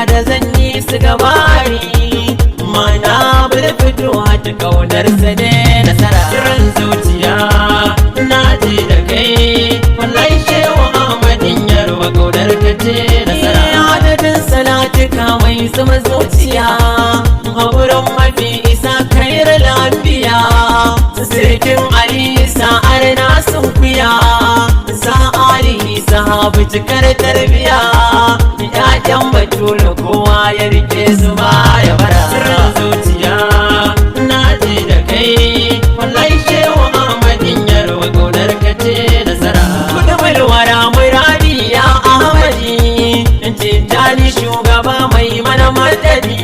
da zan yi su gabari mana bar fitowa ta kaunarsa ne nasara sirrin zuciya na ji da kai wallahi shehu Ahmadin Yarwa kaunar ka ce nasara adadin salatuka mai sama zuciya haƙurin mafi isa kairar lafiya sirkin Ali sa'ar na sun kuya sa'ari sahabu cikar tarbiya ƴaƴan batulu kowa ya rike su ba ya bara sirrin zuciya na ji da kai wallahi shehu Ahmadin Yarwa kaunar ka ce nasara kudumul wara muradi ya Ahmadi Tijjani shugaba mai mana madadi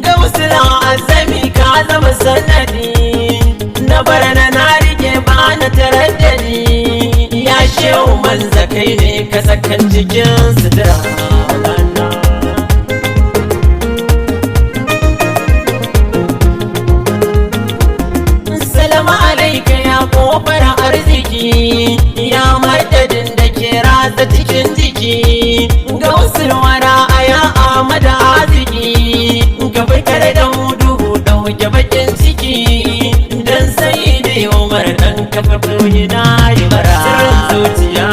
gausula azami ka zama sanadi na barana na rike ba na taraddadi ya shehu manza kai ne ka sakan cikin sutura Salamu alaika ya kofar arziki ya madadin da ke ratsa cikin jiki gausul wara a ya amada arziki ka fitar da mu duhu ɗauke bakin ciki dan sai da umar dan kafa fulhi na yi bara sirrin zuciya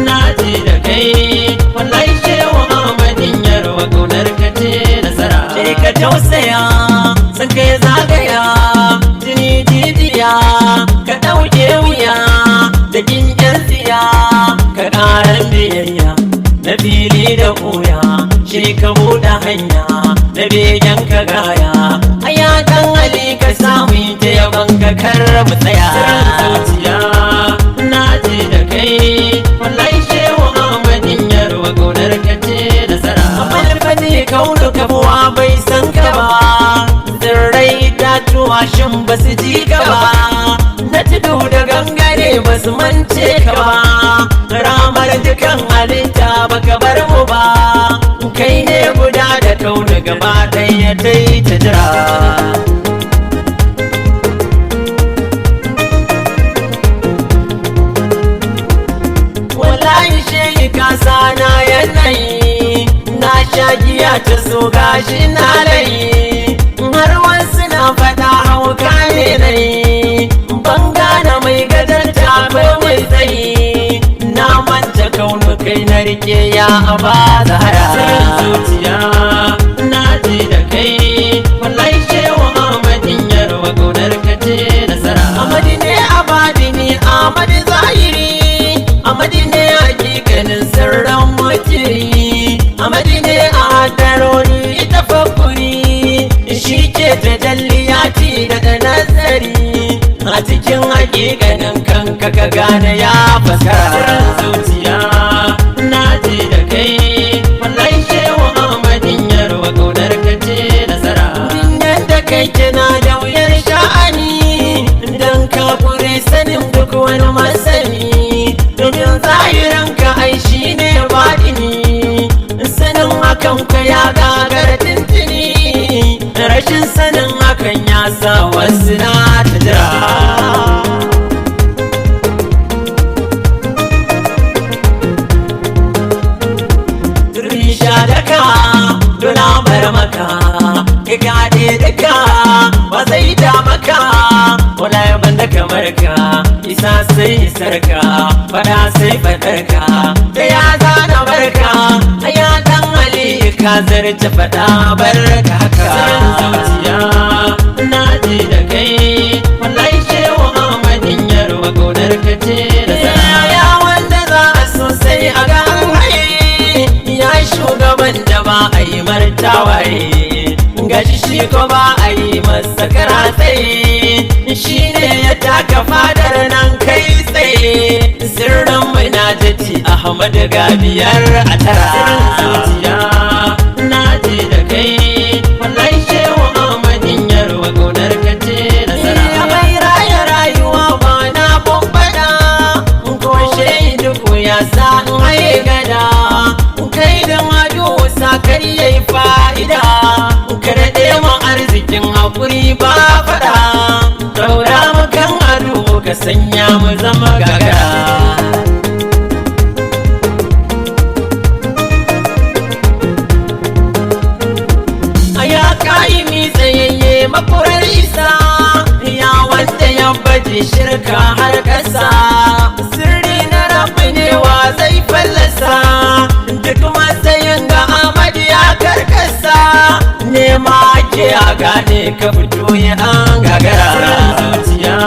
na ji da kai wallahi shehu Ahmadin Yarwa kaunar ka ce nasara sai ka tausaya san kai zagaya jini jijiya ka ɗauke wuya da kin yan tsiya ka ƙaran biyayya na fili da ɓuya shi ka buɗe hanya na begen ka gaya aya dan Ali ka samu ta yaban ka kar mu tsaya zuciya na ji da kai wallahi shehu Ahmadin Yarwa kaunar ka ce nasara malfani kaunu kafuwa bai san ka ba tsirrai itatuwa shin ba su ji ka ba na tudu da gangare ba su mance ka ba ramar dukan halitta baka bar mu ba kai ne guda da kaunu gaba ɗaya ta yi ta jira wallahi shehi kasa na yanayi na sha giya ta so gashi na layi har wasu na faɗa hauka ne na yi ban gane mai gajarta ko mai tsayi na manta kaunu kai na rike ya aba zahara sirrin zuciya na ji da kai wallahi shehu Ahmadin Yarwa kaunar ka ce nasara Ahmadi ne abadi ne Ahmadi zahiri Ahmadi ne hakikanin sirran mutiri Ahmadi ne a hadarori tafakkuri shi ke tajalliyati daga nazari a cikin hakikanin kanka ka gane ya faskara sirrin zuciya na ji da kai wallahi shehu Ahmadin Yarwa kaunar ka ce nasara dinnan da kai kina da wuyar sha'ani dan ka kure sanin duk wani masani domin zahiran ka ai shi ne baɗini sanin hakan ka ya gagara tintini rashin sanin hakan ya sa wasu na ta jira daka duna bar maka ka gade daka ba zai da maka wala ban da kamar ka isa sai isarka fada sai fadarka da ya zana barka aya dan Ali ka zarce fada barka haka zuciya na ji da kai wallahi shehu Ahmadin Yarwa kaunar ka ce nasara ya wanda za a so sai a ga ya shugaban da ba a yi martawaye gashi shi ko ba a yi masa karatsaye shi ne ya taka fadar nan kai tsaye sirrin mai na jaci Ahmad ga biyar a tara zuciya na ji da kai wallahi shehu Ahmadin Yarwa kaunar ka ce nasara ya bai raya rayuwa ba na bambada ko shaidu ko ya sa in haye gada kai da madu sakar yayi fa'ida karɗe ma arzikin hakuri ba faɗa daura makan ado ka sanya mu zama gagara alƙa'imi tsayayye makurar isa, ya wanda ya baje shirka har ƙasa. Sirri na rabu ne wa zai fallasa, duk matsayin ga Ahmad ya karkasa. Nema ke a gane ka fito ya an gagara. Zuciya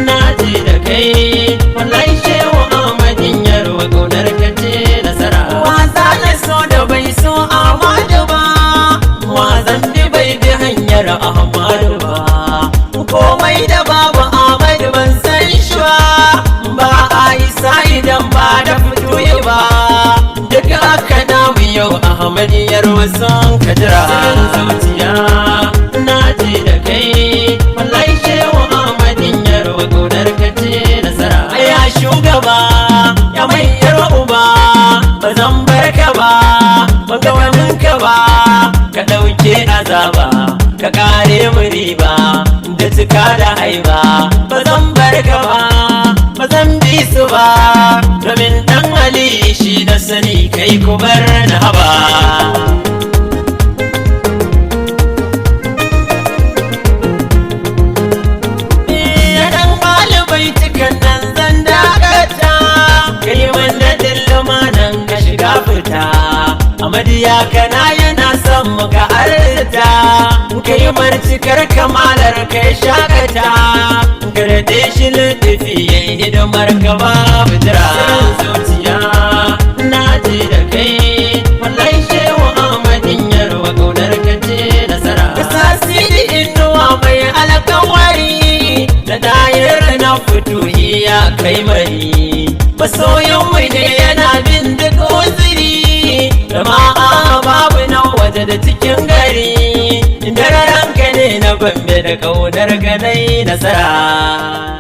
na ji da kai, wallahi shehu Ahmadin Yarwa ƙaunar ka ce nasara. Wasa na so da bai so Ahmadu ba, wazan bi bai bi hanyar Ahmadu ba. Komai da babu Ahmadu ban san shi ba, ba a isa idan ba da fito ba. Duk aka damu yau Ahmad Yarwa son ka jira. Zuciya na ji da kai, wallahi shehu Ahmadin Yarwa ƙaunar ka ce nasara. Ya shugaba ya mai yarwa uba, ba zan bar ka ba, ban ga wani ka ba. Ka ɗauke azaba ka kare mu riba da cika da haiba. Ba zan bar ka ba, ba zan bi su ba, domin ɗan Ali shi da sani kai ku bar na haba. Amadiya kana yana son muka arta, kai marcikar kamalar kai shakata. Garde shi lutufi yayi hidimar ka babu jira. Zuciya na ji da kai, wallahi shehu Ahmadin Yarwa ƙaunar ka ce nasara. Sasiri inuwa mai alƙawari, da dayar na fituhi ya kai mari. Masoyin mu ne yana bin duk uzuri, jama'a babu nan waje da cikin gari. Daren ka ne na Gombe da ƙaunar ka dai nasara.